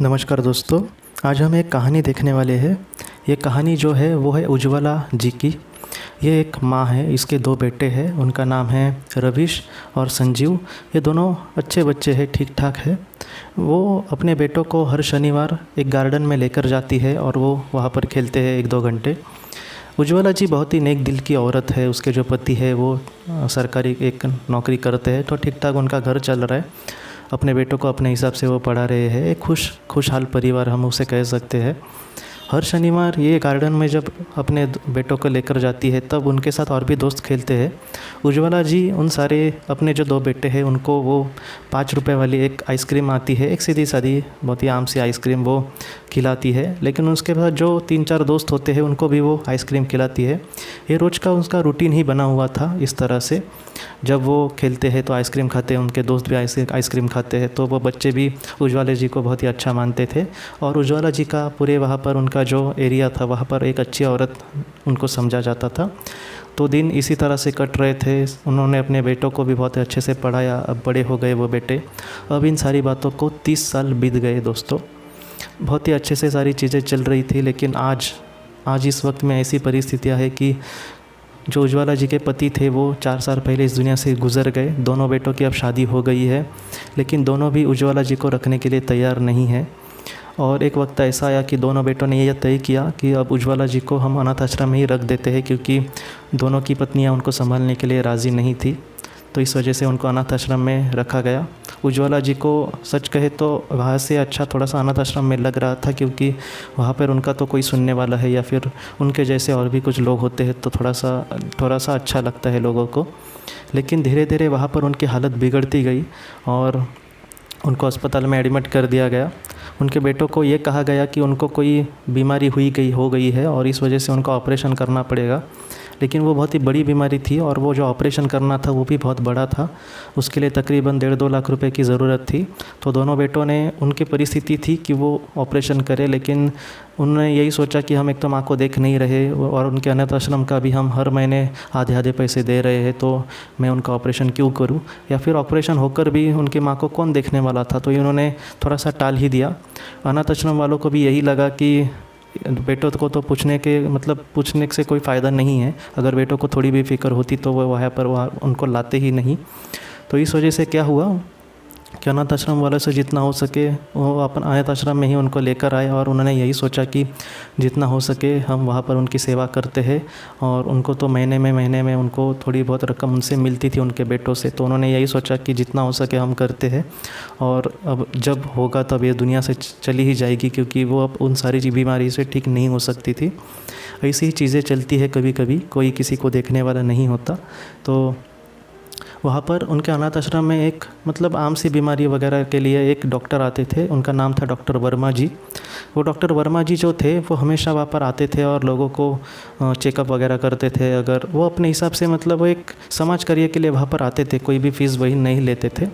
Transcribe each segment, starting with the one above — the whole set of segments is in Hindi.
नमस्कार दोस्तों। आज हम एक कहानी देखने वाले हैं। ये कहानी जो है वो है उज्ज्वला जी की। ये एक माँ है, इसके दो बेटे हैं, उनका नाम है रविश और संजीव। ये दोनों अच्छे बच्चे हैं, ठीक ठाक है। वो अपने बेटों को हर शनिवार एक गार्डन में लेकर जाती है और वो वहाँ पर खेलते हैं 1-2 घंटे। उज्ज्वला जी बहुत ही नेक दिल की औरत है। उसके जो पति है वो सरकारी एक नौकरी करते हैं, तो ठीक ठाक उनका घर चल रहा है। अपने बेटों को अपने हिसाब से वो पढ़ा रहे हैं। एक खुशहाल परिवार हम उसे कह सकते हैं। हर शनिवार ये गार्डन में जब अपने बेटों को लेकर जाती है तब उनके साथ और भी दोस्त खेलते हैं। उज्ज्वला जी उन सारे अपने जो 2 बेटे हैं उनको वो 5 रुपए वाली एक आइसक्रीम आती है, एक सीधी सादी बहुत ही आम सी आइसक्रीम वो खिलाती है। लेकिन उसके बाद जो 3-4 दोस्त होते हैं उनको भी वो आइसक्रीम खिलाती है। ये रोज़ का उसका रूटीन ही बना हुआ था। इस तरह से जब वो खेलते हैं तो आइसक्रीम खाते हैं, उनके दोस्त भी आइसक्रीम खाते हैं, तो वो बच्चे भी उज्ज्वला जी को बहुत ही अच्छा मानते थे। और उज्ज्वला जी का पूरे वहाँ पर उनका जो एरिया था वहाँ पर एक अच्छी औरत उनको समझा जाता था। तो दिन इसी तरह से कट रहे थे। उन्होंने अपने बेटों को भी बहुत अच्छे से पढ़ाया। अब बड़े हो गए वो बेटे। अब इन सारी बातों को 30 साल बीत गए दोस्तों। बहुत ही अच्छे से सारी चीज़ें चल रही थी, लेकिन आज इस वक्त में ऐसी परिस्थितियाँ है कि जो उज्ज्वला जी के पति थे वो 4 साल पहले इस दुनिया से गुजर गए। दोनों बेटों की अब शादी हो गई है, लेकिन दोनों भी उज्ज्वला जी को रखने के लिए तैयार नहीं है। और एक वक्त ऐसा आया कि दोनों बेटों ने यह तय किया कि अब उज्ज्वला जी को हम अनाथ आश्रम में ही रख देते हैं, क्योंकि दोनों की पत्नियां उनको संभालने के लिए राज़ी नहीं थी। तो इस वजह से उनको अनाथ आश्रम में रखा गया। उज्ज्वला जी को सच कहे तो वहाँ से अच्छा थोड़ा सा अनाथ आश्रम में लग रहा था, क्योंकि वहाँ पर उनका तो कोई सुनने वाला है या फिर उनके जैसे और भी कुछ लोग होते हैं, तो थोड़ा सा अच्छा लगता है लोगों को। लेकिन धीरे धीरे वहाँ पर उनकी हालत बिगड़ती गई और उनको अस्पताल में एडमिट कर दिया गया। उनके बेटों को ये कहा गया कि उनको कोई बीमारी हो गई है और इस वजह से उनको ऑपरेशन करना पड़ेगा। लेकिन वो बहुत ही बड़ी बीमारी थी और वो जो ऑपरेशन करना था वो भी बहुत बड़ा था। उसके लिए तकरीबन 1.5-2 लाख रुपए की ज़रूरत थी। तो दोनों बेटों ने, उनकी परिस्थिति थी कि वो ऑपरेशन करें, लेकिन उन्होंने यही सोचा कि हम एक तो माँ को देख नहीं रहे और उनके अनाथ आश्रम का भी हम हर महीने आधे पैसे दे रहे हैं, तो मैं उनका ऑपरेशन क्यों करूं, या फिर ऑपरेशन होकर भी उनकी माँ को कौन देखने वाला था। तो इन्होंने थोड़ा सा टाल ही दिया। अनाथ आश्रम वालों को भी यही लगा कि बेटों को तो पूछने से कोई फ़ायदा नहीं है। अगर बेटों को थोड़ी भी फिक्र होती तो वो वहाँ उनको लाते ही नहीं। तो इस वजह से क्या हुआ कि अनाथ आश्रम वालों से जितना हो सके वो अपन अनाथ आश्रम में ही उनको लेकर आए और उन्होंने यही सोचा कि जितना हो सके हम वहाँ पर उनकी सेवा करते हैं। और उनको तो महीने में उनको थोड़ी बहुत रकम उनसे मिलती थी उनके बेटों से, तो उन्होंने यही सोचा कि जितना हो सके हम करते हैं और अब जब होगा तब ये दुनिया से चली ही जाएगी, क्योंकि वो अब उन सारी बीमारी से ठीक नहीं हो सकती थी। ऐसी ही चीज़ें चलती है, कभी कभी कोई किसी को देखने वाला नहीं होता। तो वहाँ पर उनके अनाथ आश्रम में एक आम सी बीमारी वगैरह के लिए एक डॉक्टर आते थे। उनका नाम था डॉक्टर वर्मा जी। वो डॉक्टर वर्मा जी जो थे वो हमेशा वहाँ पर आते थे और लोगों को चेकअप वगैरह करते थे। अगर वो अपने हिसाब से वो एक समाज कार्य के लिए वहाँ पर आते थे, कोई भी फ़ीस वही नहीं लेते थे।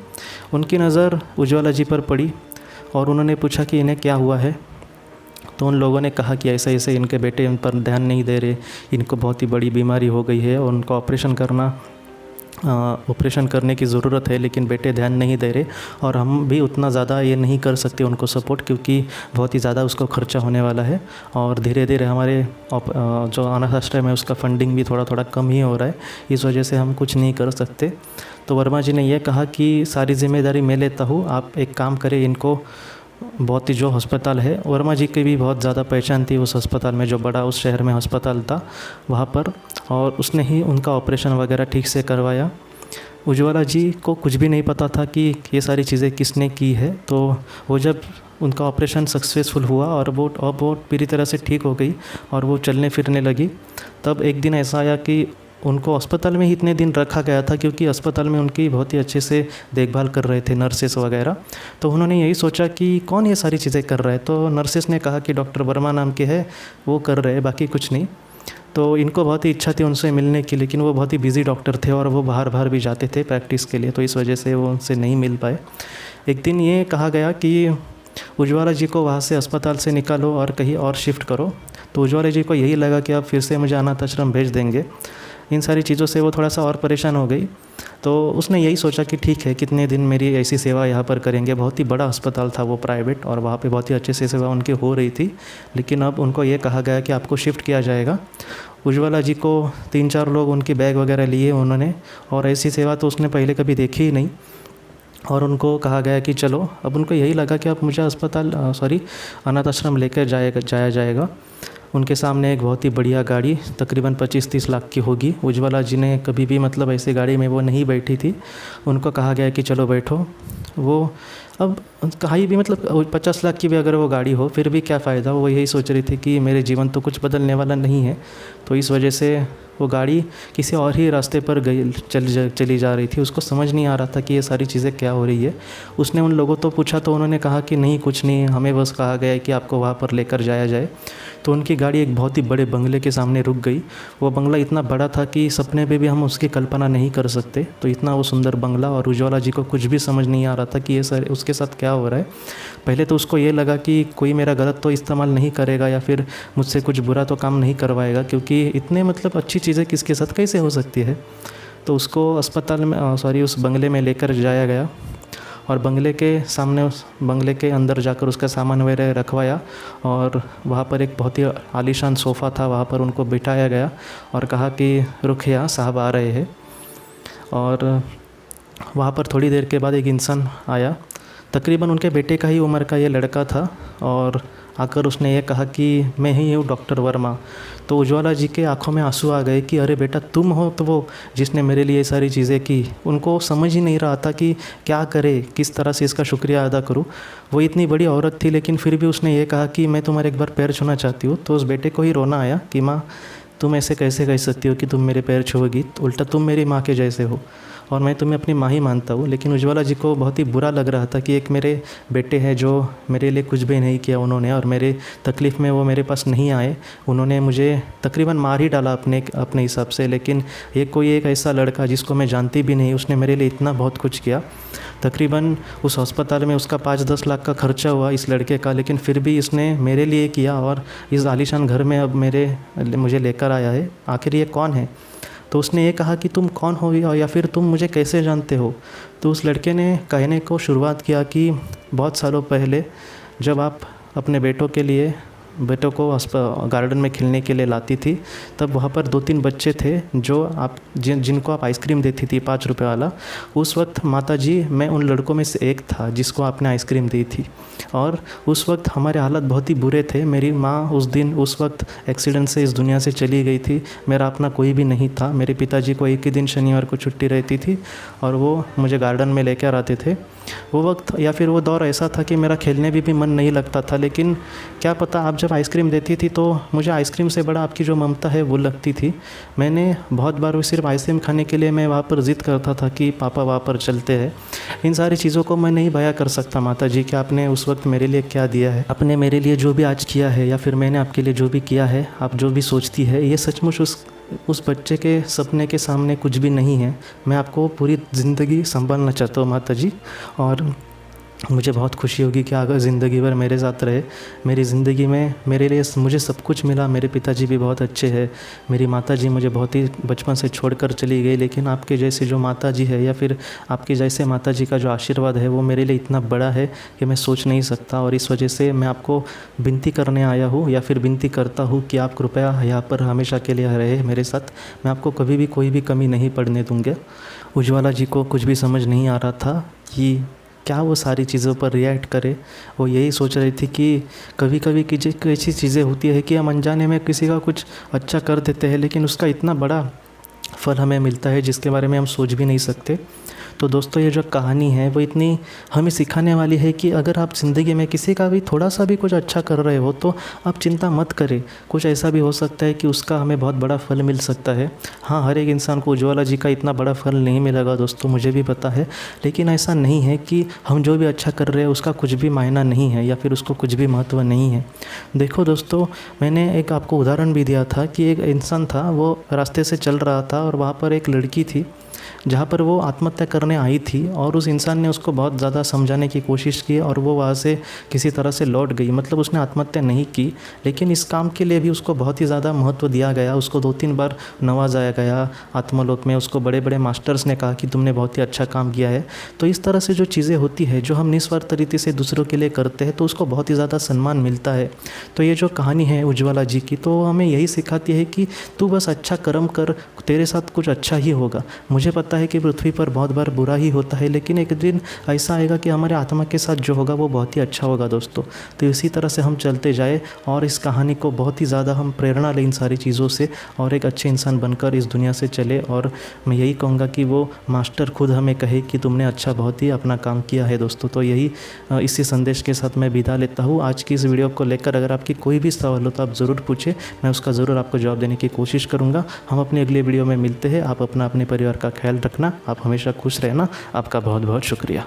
उनकी नज़र उज्ज्वला जी पर पड़ी और उन्होंने पूछा कि इन्हें क्या हुआ है। तो उन लोगों ने कहा कि ऐसे ऐसे इनके बेटे इन पर ध्यान नहीं दे रहे, इनको बहुत ही बड़ी बीमारी हो गई है और उनको ऑपरेशन करने की ज़रूरत है, लेकिन बेटे ध्यान नहीं दे रहे और हम भी उतना ज़्यादा ये नहीं कर सकते उनको सपोर्ट, क्योंकि बहुत ही ज़्यादा उसको खर्चा होने वाला है और धीरे धीरे हमारे जो अनाथ आश्रम है उसका फंडिंग भी थोड़ा कम ही हो रहा है, इस वजह से हम कुछ नहीं कर सकते। तो वर्मा जी ने यह कहा कि सारी जिम्मेदारी मैं लेता हूँ, आप एक काम करें, इनको बहुत ही जो अस्पताल है, वर्मा जी की भी बहुत ज़्यादा पहचान थी उस अस्पताल में, जो बड़ा उस शहर में अस्पताल था वहाँ पर, और उसने ही उनका ऑपरेशन वगैरह ठीक से करवाया। उज्ज्वला जी को कुछ भी नहीं पता था कि ये सारी चीज़ें किसने की है। तो वो जब उनका ऑपरेशन सक्सेसफुल हुआ और वो पूरी तरह से ठीक हो गई और वो चलने फिरने लगी, तब एक दिन ऐसा आया कि उनको अस्पताल में ही इतने दिन रखा गया था, क्योंकि अस्पताल में उनकी बहुत ही अच्छे से देखभाल कर रहे थे नर्सेस वगैरह। तो उन्होंने यही सोचा कि कौन ये सारी चीज़ें कर रहा है। तो नर्सेस ने कहा कि डॉक्टर वर्मा नाम के है, वो कर रहे हैं, बाकी कुछ नहीं। तो इनको बहुत ही इच्छा थी उनसे मिलने की, लेकिन वो बहुत ही बिजी डॉक्टर थे और वो बाहर भी जाते थे प्रैक्टिस के लिए, तो इस वजह से वो उनसे नहीं मिल पाए। एक दिन ये कहा गया कि उज्ज्वला जी को वहाँ से अस्पताल से निकालो और कहीं और शिफ्ट करो। तो उज्ज्वला जी को यही लगा कि अब फिर से मुझे अनाथ आश्रम भेज देंगे। इन सारी चीज़ों से वो थोड़ा सा और परेशान हो गई। तो उसने यही सोचा कि ठीक है, कितने दिन मेरी ऐसी सेवा यहाँ पर करेंगे। बहुत ही बड़ा अस्पताल था वो, प्राइवेट, और वहाँ पे बहुत ही अच्छे से सेवा उनकी हो रही थी। लेकिन अब उनको ये कहा गया कि आपको शिफ्ट किया जाएगा। उज्ज्वला जी को 3-4 लोग उनकी बैग वगैरह लिए उन्होंने, और ऐसी सेवा तो उसने पहले कभी देखी ही नहीं। और उनको कहा गया कि चलो, अब उनको यही लगा कि अब मुझे अनाथ आश्रम लेकर जाया जाएगा। उनके सामने एक बहुत ही बढ़िया गाड़ी तकरीबन 25-30 लाख की होगी। उज्ज्वला जी ने कभी भी मतलब ऐसी गाड़ी में वो नहीं बैठी थी। उनको कहा गया कि चलो बैठो। वो अब कहीं भी मतलब 50 लाख की भी अगर वो गाड़ी हो फिर भी क्या फ़ायदा। वो यही सोच रही थी कि मेरे जीवन तो कुछ बदलने वाला नहीं है। तो इस वजह से वो गाड़ी किसी और ही रास्ते पर चली जा रही थी। उसको समझ नहीं आ रहा था कि ये सारी चीज़ें क्या हो रही है। उसने उन लोगों तो पूछा तो उन्होंने कहा कि नहीं, कुछ नहीं, हमें बस कहा गया है कि आपको वहाँ पर लेकर जाया जाए। तो उनकी गाड़ी एक बहुत ही बड़े बंगले के सामने रुक गई। वो बंगला इतना बड़ा था कि सपने में भी हम उसकी कल्पना नहीं कर सकते। तो इतना वो सुंदर बंगला, और उज्ज्वला जी को कुछ भी समझ नहीं आ रहा था कि ये सर उसके साथ क्या हो रहा है। पहले तो उसको ये लगा कि कोई मेरा गलत तो इस्तेमाल नहीं करेगा या फिर मुझसे कुछ बुरा तो काम नहीं करवाएगा, क्योंकि इतने मतलब अच्छी चीज़ें किसके साथ कैसे हो सकती है। तो उसको अस्पताल में उस बंगले में लेकर जाया गया, और बंगले के सामने, उस बंगले के अंदर जाकर उसका सामान वगैरह रखवाया। और वहाँ पर एक बहुत ही आलीशान सोफ़ा था, वहाँ पर उनको बिठाया गया और कहा कि रुखिया साहब आ रहे हैं। और वहाँ पर थोड़ी देर के बाद एक इंसान आया, तकरीबन उनके बेटे का ही उम्र का ये लड़का था, और आकर उसने ये कहा कि मैं ही हूँ डॉक्टर वर्मा। तो उज्ज्वला जी के आंखों में आंसू आ गए कि अरे बेटा, तुम हो तो वो जिसने मेरे लिए ये सारी चीज़ें की। उनको समझ ही नहीं रहा था कि क्या करे, किस तरह से इसका शुक्रिया अदा करूँ। वो इतनी बड़ी औरत थी, लेकिन फिर भी उसने ये कहा कि मैं तुम्हारे एक बार पैर छूना चाहती हूँ। तो उस बेटे को ही रोना आया कि माँ, तुम ऐसे कैसे कह सकती हो कि तुम मेरे पैर छुओगी, उल्टा तुम मेरी माँ के जैसे हो, और मैं तुम्हें अपनी माँ ही मानता हूँ। लेकिन उज्ज्वला जी को बहुत ही बुरा लग रहा था कि एक मेरे बेटे हैं जो मेरे लिए कुछ भी नहीं किया उन्होंने, और मेरे तकलीफ़ में वो मेरे पास नहीं आए। उन्होंने मुझे तकरीबन मार ही डाला अपने हिसाब से। लेकिन ये कोई एक ऐसा लड़का जिसको मैं जानती भी नहीं, उसने मेरे लिए इतना बहुत कुछ किया। तकरीबन उस अस्पताल में उसका 5-10 लाख का खर्चा हुआ इस लड़के का, लेकिन फिर भी इसने मेरे लिए किया, और इस आलीशान घर में अब मुझे लेकर आया है। आखिर ये कौन है? तो उसने ये कहा कि तुम कौन हो या फिर तुम मुझे कैसे जानते हो। तो उस लड़के ने कहने को शुरुआत किया कि बहुत सालों पहले जब आप अपने बेटों को गार्डन में खेलने के लिए लाती थी, तब वहाँ पर 2-3 बच्चे थे जो जिनको आप आइसक्रीम देती थी 5 रुपये वाला। उस वक्त माताजी, मैं उन लड़कों में से एक था जिसको आपने आइसक्रीम दी थी, और उस वक्त हमारे हालत बहुत ही बुरे थे। मेरी माँ उस वक्त एक्सीडेंट से इस दुनिया से चली गई थी। मेरा अपना कोई भी नहीं था। मेरे पिताजी को एक ही दिन शनिवार को छुट्टी रहती थी, और वो मुझे गार्डन में लेकर आते थे। वो वक्त या फिर वो दौर ऐसा था कि मेरा खेलने भी मन नहीं लगता था। लेकिन क्या पता, आप जब आइसक्रीम देती थी तो मुझे आइसक्रीम से बड़ा आपकी जो ममता है वो लगती थी। मैंने बहुत बार वो सिर्फ आइसक्रीम खाने के लिए मैं वहाँ पर ज़िद करता था कि पापा वहाँ पर चलते हैं। इन सारी चीज़ों को मैं नहीं बयां कर सकता माता जी कि आपने उस वक्त मेरे लिए क्या दिया है। आपने मेरे लिए जो भी आज किया है, या फिर मैंने आपके लिए जो भी किया है, आप जो भी सोचती है, ये सचमुच उस बच्चे के सपने के सामने कुछ भी नहीं है। मैं आपको पूरी ज़िंदगी संभालना चाहता हूँ माता जी, और मुझे बहुत खुशी होगी कि अगर ज़िंदगी भर मेरे साथ रहे। मेरी ज़िंदगी में मुझे सब कुछ मिला। मेरे पिताजी भी बहुत अच्छे हैं। मेरी माताजी मुझे बहुत ही बचपन से छोड़कर चली गई, लेकिन आपके जैसे जो माताजी है, या फिर आपके जैसे माताजी का जो आशीर्वाद है, वो मेरे लिए इतना बड़ा है कि मैं सोच नहीं सकता। और इस वजह से मैं आपको विनती करने आया हूँ, या फिर विनती करता हूँ कि आप कृपया यहाँ पर हमेशा के लिए रहे मेरे साथ। मैं आपको कभी भी कोई भी कमी नहीं पड़ने दूँगा। उज्ज्वला जी को कुछ भी समझ नहीं आ रहा था कि क्या वो सारी चीज़ों पर रिएक्ट करे। वो यही सोच रही थी कि कभी कभी ऐसी चीज़ें होती है कि हम अनजाने में किसी का कुछ अच्छा कर देते हैं, लेकिन उसका इतना बड़ा फल हमें मिलता है जिसके बारे में हम सोच भी नहीं सकते। तो दोस्तों, ये जो कहानी है वो इतनी हमें सिखाने वाली है कि अगर आप ज़िंदगी में किसी का भी थोड़ा सा भी कुछ अच्छा कर रहे हो तो आप चिंता मत करें। कुछ ऐसा भी हो सकता है कि उसका हमें बहुत बड़ा फल मिल सकता है। हाँ, हर एक इंसान को उज्ज्वला जी का इतना बड़ा फल नहीं मिलेगा दोस्तों, मुझे भी पता है। लेकिन ऐसा नहीं है कि हम जो भी अच्छा कर रहे हैं उसका कुछ भी मायना नहीं है, या फिर उसको कुछ भी महत्व नहीं है। देखो दोस्तों, मैंने एक आपको उदाहरण भी दिया था कि एक इंसान था, वो रास्ते से चल रहा था और वहाँ पर एक लड़की थी। जहाँ पर वो आत्महत्या करने आई थी और उस इंसान ने उसको बहुत ज़्यादा समझाने की कोशिश की और वो वहाँ से किसी तरह से लौट गई। मतलब उसने आत्महत्या नहीं की, लेकिन इस काम के लिए भी उसको बहुत ही ज़्यादा महत्व दिया गया। उसको 2-3 बार नवाज़ाया गया आत्मलोक में। उसको बड़े बड़े मास्टर्स ने कहा कि तुमने बहुत ही अच्छा काम किया है। तो इस तरह से जो चीज़ें होती है, जो हम निस्वार्थ रीति से दूसरों के लिए करते हैं, तो उसको बहुत ही ज़्यादा सम्मान मिलता है। तो ये जो कहानी है उज्ज्वला जी की, तो हमें यही सिखाती है कि तू बस अच्छा कर्म कर, तेरे साथ कुछ अच्छा ही होगा। मुझे पता है कि पृथ्वी पर बहुत बार बुरा ही होता है, लेकिन एक दिन ऐसा आएगा कि हमारे आत्मा के साथ जो होगा वो बहुत ही अच्छा होगा दोस्तों। तो इसी तरह से हम चलते जाए और इस कहानी को बहुत ही ज़्यादा हम प्रेरणा लें इन सारी चीज़ों से और एक अच्छे इंसान बनकर इस दुनिया से चले। और मैं यही कहूँगा कि वो मास्टर खुद हमें कहे कि तुमने अच्छा बहुत ही अपना काम किया है दोस्तों। तो यही इसी संदेश के साथ मैं विदा लेता हूँ। आज की इस वीडियो को लेकर अगर आपकी कोई भी सवाल हो तो आप ज़रूर पूछें, मैं उसका ज़रूर आपको जवाब देने की कोशिश करूँगा। हम अपनी अगली वीडियो में मिलते हैं। आप अपने परिवार का ख्याल रखना, आप हमेशा खुश रहना। आपका बहुत बहुत शुक्रिया।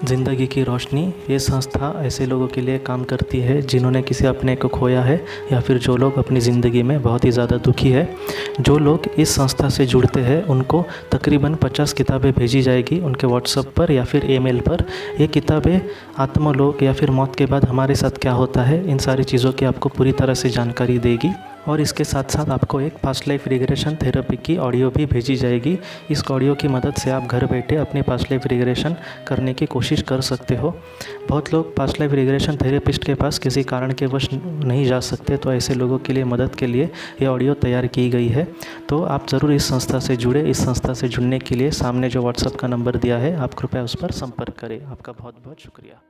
ज़िंदगी की रोशनी ये संस्था ऐसे लोगों के लिए काम करती है जिन्होंने किसी अपने को खोया है या फिर जो लोग अपनी ज़िंदगी में बहुत ही ज़्यादा दुखी है। जो लोग इस संस्था से जुड़ते हैं उनको तकरीबन 50 किताबें भेजी जाएगी उनके व्हाट्सएप पर या फिर ईमेल पर। ये किताबें आत्मलोक या फिर मौत के बाद हमारे साथ क्या होता है, इन सारी चीज़ों की आपको पूरी तरह से जानकारी देगी। और इसके साथ साथ आपको एक पास्ट लाइफ रिग्रेशन थेरेपी की ऑडियो भी भेजी जाएगी। इस ऑडियो की मदद से आप घर बैठे अपनी पास्ट लाइफ रिग्रेशन करने की कोशिश कर सकते हो। बहुत लोग पास्ट लाइफ रिग्रेशन थेरेपिस्ट के पास किसी कारण के वश नहीं जा सकते, तो ऐसे लोगों के लिए मदद के लिए ये ऑडियो तैयार की गई है। तो आप ज़रूर इस संस्था से जुड़े। इस संस्था से जुड़ने के लिए सामने जो व्हाट्सएप का नंबर दिया है, आप कृपया उस पर संपर्क करें। आपका बहुत बहुत शुक्रिया।